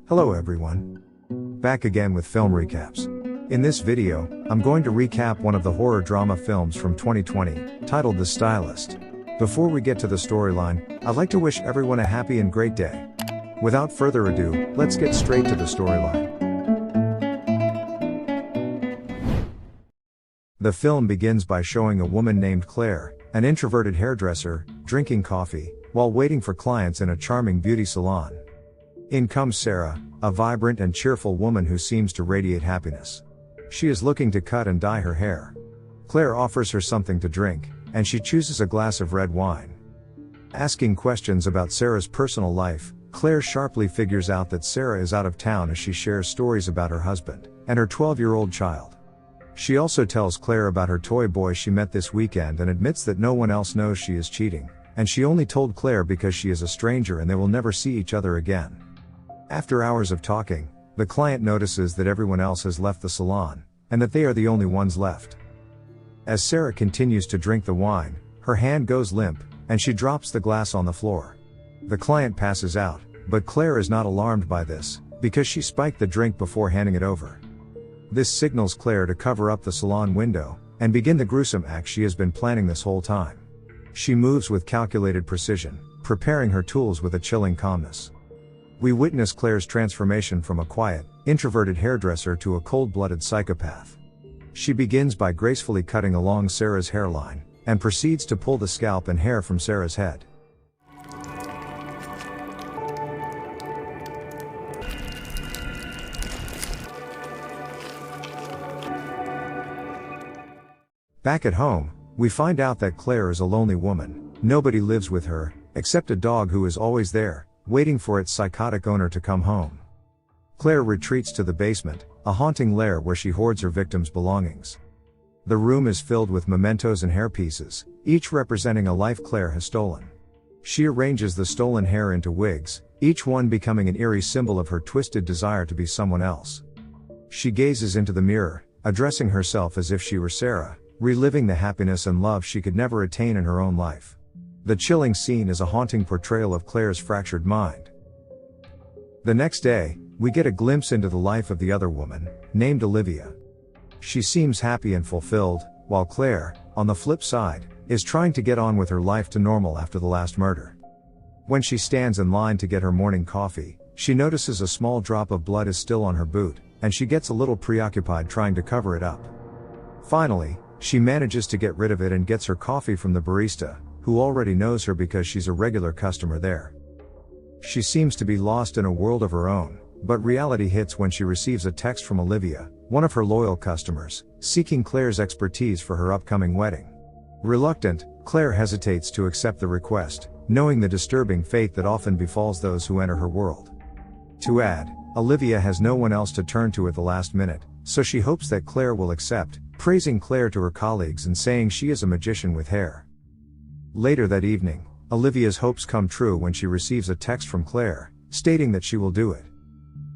Hello everyone. Back again with film recaps. In this video, I'm going to recap one of the horror drama films from 2020, titled The Stylist. Before we get to the storyline, I'd like to wish everyone a happy and great day. Without further ado, let's get straight to the storyline. The film begins by showing a woman named Claire, an introverted hairdresser, drinking coffee, while waiting for clients in a charming beauty salon. In comes Sarah, a vibrant and cheerful woman who seems to radiate happiness. She is looking to cut and dye her hair. Claire offers her something to drink, and she chooses a glass of red wine. Asking questions about Sarah's personal life, Claire sharply figures out that Sarah is out of town as she shares stories about her husband and her 12-year-old child. She also tells Claire about her toy boy she met this weekend and admits that no one else knows she is cheating, and she only told Claire because she is a stranger and they will never see each other again. After hours of talking, the client notices that everyone else has left the salon, and that they are the only ones left. As Sarah continues to drink the wine, her hand goes limp, and she drops the glass on the floor. The client passes out, but Claire is not alarmed by this, because she spiked the drink before handing it over. This signals Claire to cover up the salon window, and begin the gruesome act she has been planning this whole time. She moves with calculated precision, preparing her tools with a chilling calmness. We witness Claire's transformation from a quiet, introverted hairdresser to a cold-blooded psychopath. She begins by gracefully cutting along Sarah's hairline, and proceeds to pull the scalp and hair from Sarah's head. Back at home, we find out that Claire is a lonely woman. Nobody lives with her, except a dog who is always there, waiting for its psychotic owner to come home. Claire retreats to the basement, a haunting lair where she hoards her victims' belongings. The room is filled with mementos and hair pieces, each representing a life Claire has stolen. She arranges the stolen hair into wigs, each one becoming an eerie symbol of her twisted desire to be someone else. She gazes into the mirror, addressing herself as if she were Sarah, reliving the happiness and love she could never attain in her own life. The chilling scene is a haunting portrayal of Claire's fractured mind. The next day, we get a glimpse into the life of the other woman, named Olivia. She seems happy and fulfilled, while Claire, on the flip side, is trying to get on with her life to normal after the last murder. When she stands in line to get her morning coffee, she notices a small drop of blood is still on her boot, and she gets a little preoccupied trying to cover it up. Finally, she manages to get rid of it and gets her coffee from the barista, who already knows her because she's a regular customer there. She seems to be lost in a world of her own, but reality hits when she receives a text from Olivia, one of her loyal customers, seeking Claire's expertise for her upcoming wedding. Reluctant, Claire hesitates to accept the request, knowing the disturbing fate that often befalls those who enter her world. To add, Olivia has no one else to turn to at the last minute, so she hopes that Claire will accept, praising Claire to her colleagues and saying she is a magician with hair. Later that evening, Olivia's hopes come true when she receives a text from Claire, stating that she will do it.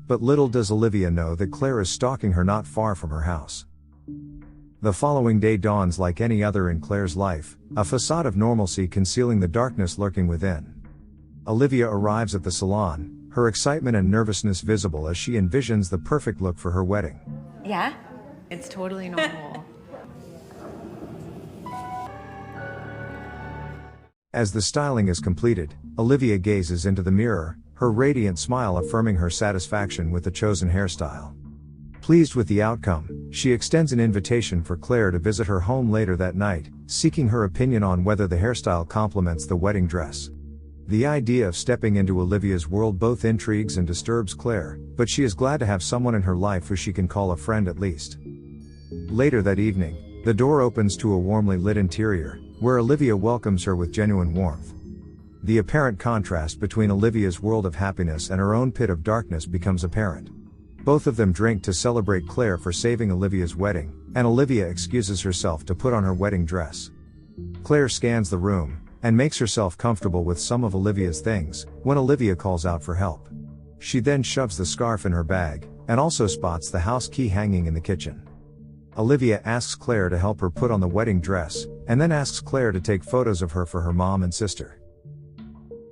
But little does Olivia know that Claire is stalking her not far from her house. The following day dawns like any other in Claire's life, a facade of normalcy concealing the darkness lurking within. Olivia arrives at the salon, her excitement and nervousness visible as she envisions the perfect look for her wedding. Yeah, it's totally normal. As the styling is completed, Olivia gazes into the mirror, her radiant smile affirming her satisfaction with the chosen hairstyle. Pleased with the outcome, she extends an invitation for Claire to visit her home later that night, seeking her opinion on whether the hairstyle complements the wedding dress. The idea of stepping into Olivia's world both intrigues and disturbs Claire, but she is glad to have someone in her life who she can call a friend at least. Later that evening, the door opens to a warmly lit interior, where Olivia welcomes her with genuine warmth. The apparent contrast between Olivia's world of happiness and her own pit of darkness becomes apparent. Both of them drink to celebrate Claire for saving Olivia's wedding, and Olivia excuses herself to put on her wedding dress. Claire scans the room, and makes herself comfortable with some of Olivia's things, when Olivia calls out for help. She then shoves the scarf in her bag, and also spots the house key hanging in the kitchen. Olivia asks Claire to help her put on the wedding dress, and then asks Claire to take photos of her for her mom and sister.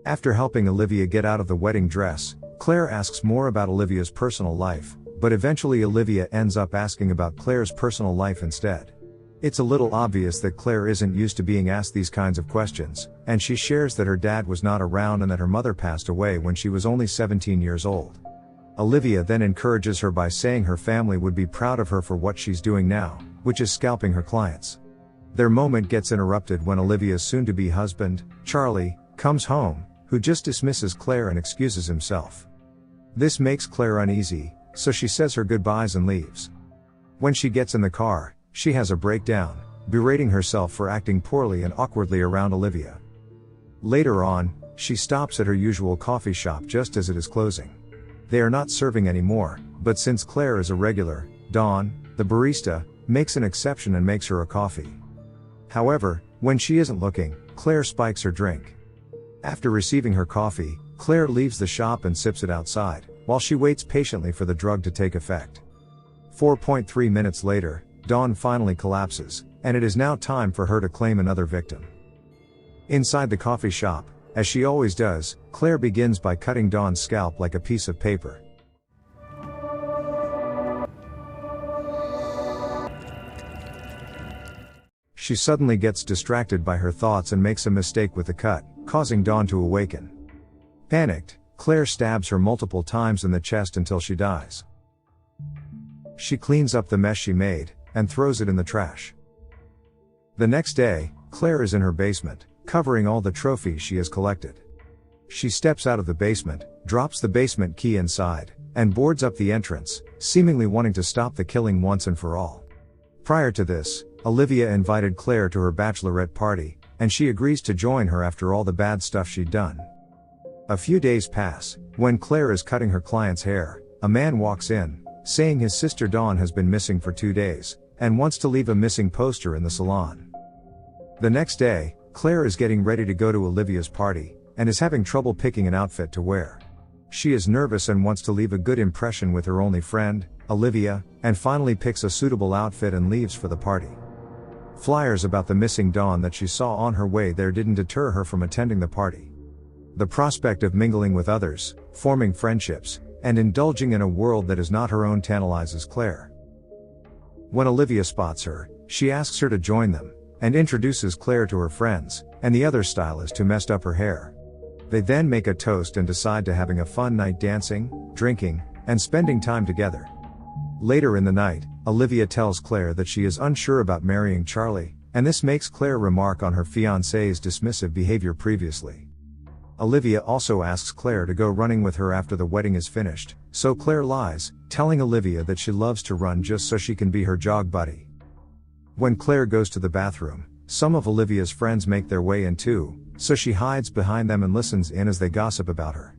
After helping Olivia get out of the wedding dress, Claire asks more about Olivia's personal life, but eventually Olivia ends up asking about Claire's personal life instead. It's a little obvious that Claire isn't used to being asked these kinds of questions, and she shares that her dad was not around and that her mother passed away when she was only 17 years old. Olivia then encourages her by saying her family would be proud of her for what she's doing now, which is scalping her clients. Their moment gets interrupted when Olivia's soon-to-be husband, Charlie, comes home, who just dismisses Claire and excuses himself. This makes Claire uneasy, so she says her goodbyes and leaves. When she gets in the car, she has a breakdown, berating herself for acting poorly and awkwardly around Olivia. Later on, she stops at her usual coffee shop just as it is closing. They are not serving anymore, but since Claire is a regular, Dawn, the barista, makes an exception and makes her a coffee. However, when she isn't looking, Claire spikes her drink. After receiving her coffee, Claire leaves the shop and sips it outside, while she waits patiently for the drug to take effect. 4.3 minutes later, Dawn finally collapses, and it is now time for her to claim another victim. Inside the coffee shop, as she always does, Claire begins by cutting Dawn's scalp like a piece of paper. She suddenly gets distracted by her thoughts and makes a mistake with the cut, causing Dawn to awaken. Panicked, Claire stabs her multiple times in the chest until she dies. She cleans up the mess she made, and throws it in the trash. The next day, Claire is in her basement, covering all the trophies she has collected. She steps out of the basement, drops the basement key inside, and boards up the entrance, seemingly wanting to stop the killing once and for all. Prior to this, Olivia invited Claire to her bachelorette party, and she agrees to join her after all the bad stuff she'd done. A few days pass. When Claire is cutting her client's hair, a man walks in, saying his sister Dawn has been missing for 2 days, and wants to leave a missing poster in the salon. The next day, Claire is getting ready to go to Olivia's party, and is having trouble picking an outfit to wear. She is nervous and wants to leave a good impression with her only friend, Olivia, and finally picks a suitable outfit and leaves for the party. Flyers about the missing Dawn that she saw on her way there didn't deter her from attending the party. The prospect of mingling with others, forming friendships, and indulging in a world that is not her own tantalizes Claire. When Olivia spots her, she asks her to join them, and introduces Claire to her friends, and the other stylist who messed up her hair. They then make a toast and decide to having a fun night dancing, drinking, and spending time together. Later in the night, Olivia tells Claire that she is unsure about marrying Charlie, and this makes Claire remark on her fiancé's dismissive behavior previously. Olivia also asks Claire to go running with her after the wedding is finished, so Claire lies, telling Olivia that she loves to run just so she can be her jog buddy. When Claire goes to the bathroom, some of Olivia's friends make their way in too, so she hides behind them and listens in as they gossip about her.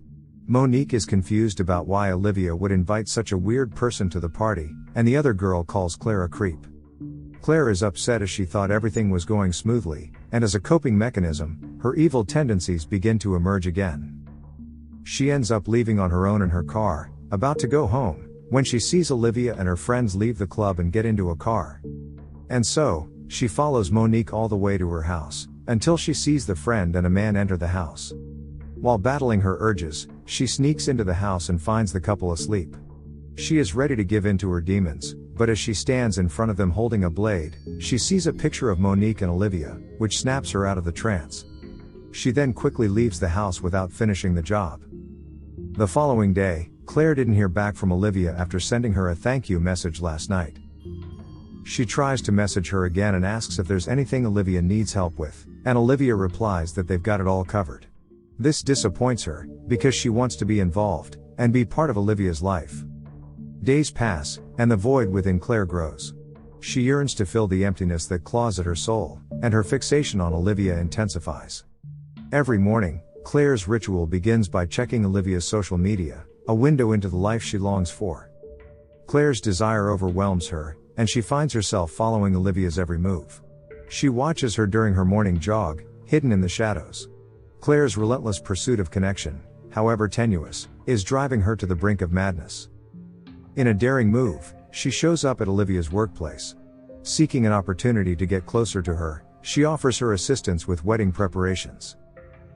Monique is confused about why Olivia would invite such a weird person to the party, and the other girl calls Claire a creep. Claire is upset as she thought everything was going smoothly, and as a coping mechanism, her evil tendencies begin to emerge again. She ends up leaving on her own in her car, about to go home, when she sees Olivia and her friends leave the club and get into a car. And so, she follows Monique all the way to her house, until she sees the friend and a man enter the house. While battling her urges, she sneaks into the house and finds the couple asleep. She is ready to give in to her demons, but as she stands in front of them holding a blade, she sees a picture of Monique and Olivia, which snaps her out of the trance. She then quickly leaves the house without finishing the job. The following day, Claire didn't hear back from Olivia after sending her a thank you message last night. She tries to message her again and asks if there's anything Olivia needs help with, and Olivia replies that they've got it all covered. This disappoints her, because she wants to be involved, and be part of Olivia's life. Days pass, and the void within Claire grows. She yearns to fill the emptiness that claws at her soul, and her fixation on Olivia intensifies. Every morning, Claire's ritual begins by checking Olivia's social media, a window into the life she longs for. Claire's desire overwhelms her, and she finds herself following Olivia's every move. She watches her during her morning jog, hidden in the shadows. Claire's relentless pursuit of connection, however tenuous, is driving her to the brink of madness. In a daring move, she shows up at Olivia's workplace. Seeking an opportunity to get closer to her, she offers her assistance with wedding preparations.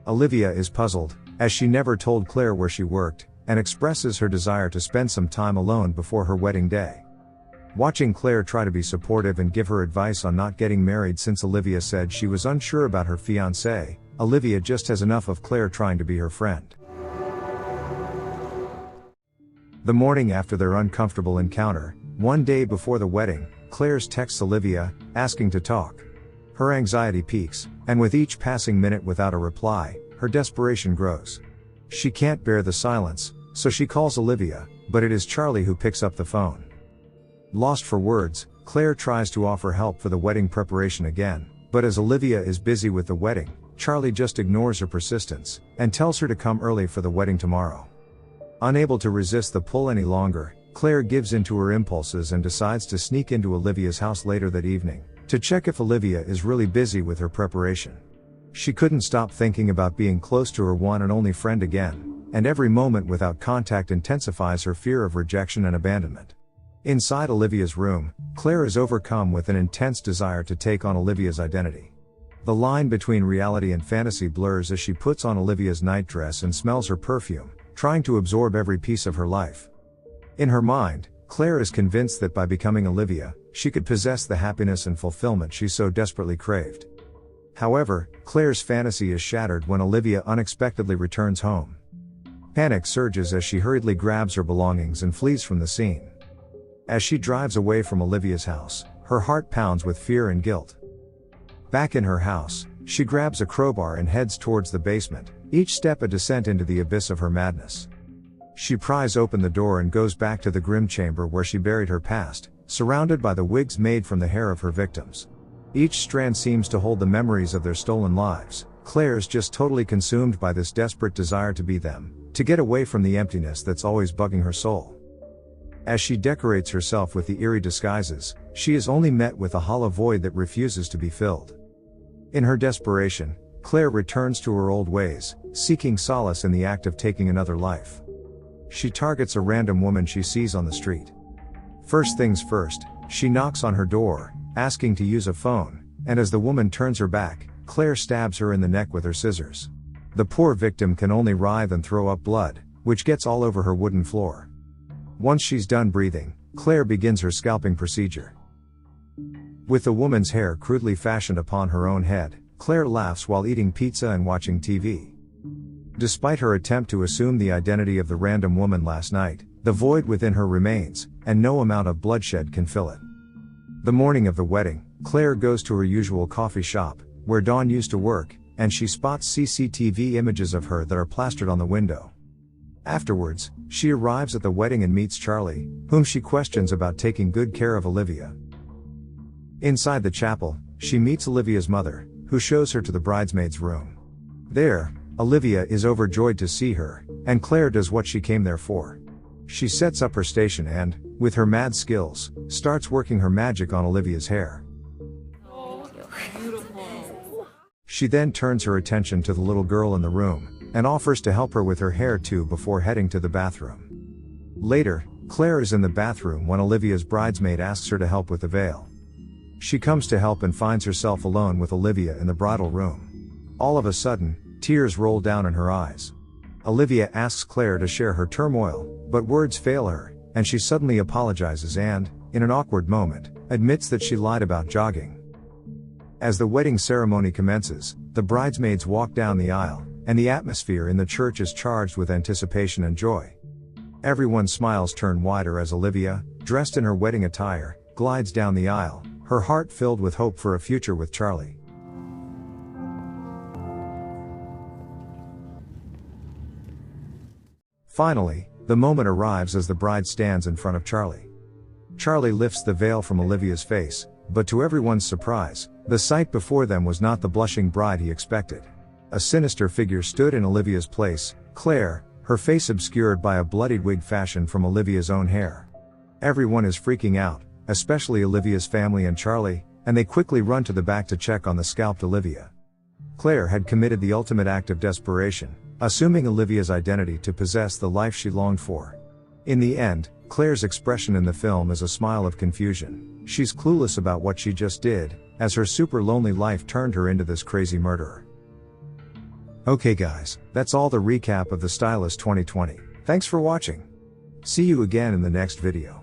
Olivia is puzzled, as she never told Claire where she worked, and expresses her desire to spend some time alone before her wedding day. Watching Claire try to be supportive and give her advice on not getting married since Olivia said she was unsure about her fiancé, Olivia just has enough of Claire trying to be her friend. The morning after their uncomfortable encounter, one day before the wedding, Claire texts Olivia, asking to talk. Her anxiety peaks, and with each passing minute without a reply, her desperation grows. She can't bear the silence, so she calls Olivia, but it is Charlie who picks up the phone. Lost for words, Claire tries to offer help for the wedding preparation again, but as Olivia is busy with the wedding, Charlie just ignores her persistence, and tells her to come early for the wedding tomorrow. Unable to resist the pull any longer, Claire gives in to her impulses and decides to sneak into Olivia's house later that evening, to check if Olivia is really busy with her preparation. She couldn't stop thinking about being close to her one and only friend again, and every moment without contact intensifies her fear of rejection and abandonment. Inside Olivia's room, Claire is overcome with an intense desire to take on Olivia's identity. The line between reality and fantasy blurs as she puts on Olivia's nightdress and smells her perfume, trying to absorb every piece of her life. In her mind, Claire is convinced that by becoming Olivia, she could possess the happiness and fulfillment she so desperately craved. However, Claire's fantasy is shattered when Olivia unexpectedly returns home. Panic surges as she hurriedly grabs her belongings and flees from the scene. As she drives away from Olivia's house, her heart pounds with fear and guilt. Back in her house, she grabs a crowbar and heads towards the basement, each step a descent into the abyss of her madness. She pries open the door and goes back to the grim chamber where she buried her past, surrounded by the wigs made from the hair of her victims. Each strand seems to hold the memories of their stolen lives. Claire's just totally consumed by this desperate desire to be them, to get away from the emptiness that's always bugging her soul. As she decorates herself with the eerie disguises, she is only met with a hollow void that refuses to be filled. In her desperation, Claire returns to her old ways, seeking solace in the act of taking another life. She targets a random woman she sees on the street. First things first, she knocks on her door, asking to use a phone, and as the woman turns her back, Claire stabs her in the neck with her scissors. The poor victim can only writhe and throw up blood, which gets all over her wooden floor. Once she's done breathing, Claire begins her scalping procedure. With the woman's hair crudely fashioned upon her own head, Claire laughs while eating pizza and watching TV. Despite her attempt to assume the identity of the random woman last night, the void within her remains, and no amount of bloodshed can fill it. The morning of the wedding, Claire goes to her usual coffee shop, where Dawn used to work, and she spots CCTV images of her that are plastered on the window. Afterwards, she arrives at the wedding and meets Charlie, whom she questions about taking good care of Olivia. Inside the chapel, she meets Olivia's mother, who shows her to the bridesmaid's room. There, Olivia is overjoyed to see her, and Claire does what she came there for. She sets up her station and, with her mad skills, starts working her magic on Olivia's hair. Oh, beautiful. She then turns her attention to the little girl in the room, and offers to help her with her hair too before heading to the bathroom. Later, Claire is in the bathroom when Olivia's bridesmaid asks her to help with the veil. She comes to help and finds herself alone with Olivia in the bridal room. All of a sudden, tears roll down in her eyes. Olivia asks Claire to share her turmoil, but words fail her, and she suddenly apologizes and, in an awkward moment, admits that she lied about jogging. As the wedding ceremony commences, the bridesmaids walk down the aisle, and the atmosphere in the church is charged with anticipation and joy. Everyone's smiles turn wider as Olivia, dressed in her wedding attire, glides down the aisle, her heart filled with hope for a future with Charlie. Finally, the moment arrives as the bride stands in front of Charlie. Charlie lifts the veil from Olivia's face, but to everyone's surprise, the sight before them was not the blushing bride he expected. A sinister figure stood in Olivia's place, Claire, her face obscured by a bloodied wig fashioned from Olivia's own hair. Everyone is freaking out, especially Olivia's family and Charlie, and they quickly run to the back to check on the scalped Olivia. Claire had committed the ultimate act of desperation, assuming Olivia's identity to possess the life she longed for. In the end, Claire's expression in the film is a smile of confusion. She's clueless about what she just did, as her super lonely life turned her into this crazy murderer. Okay guys, that's all the recap of the Stylist 2020. Thanks for watching. See you again in the next video.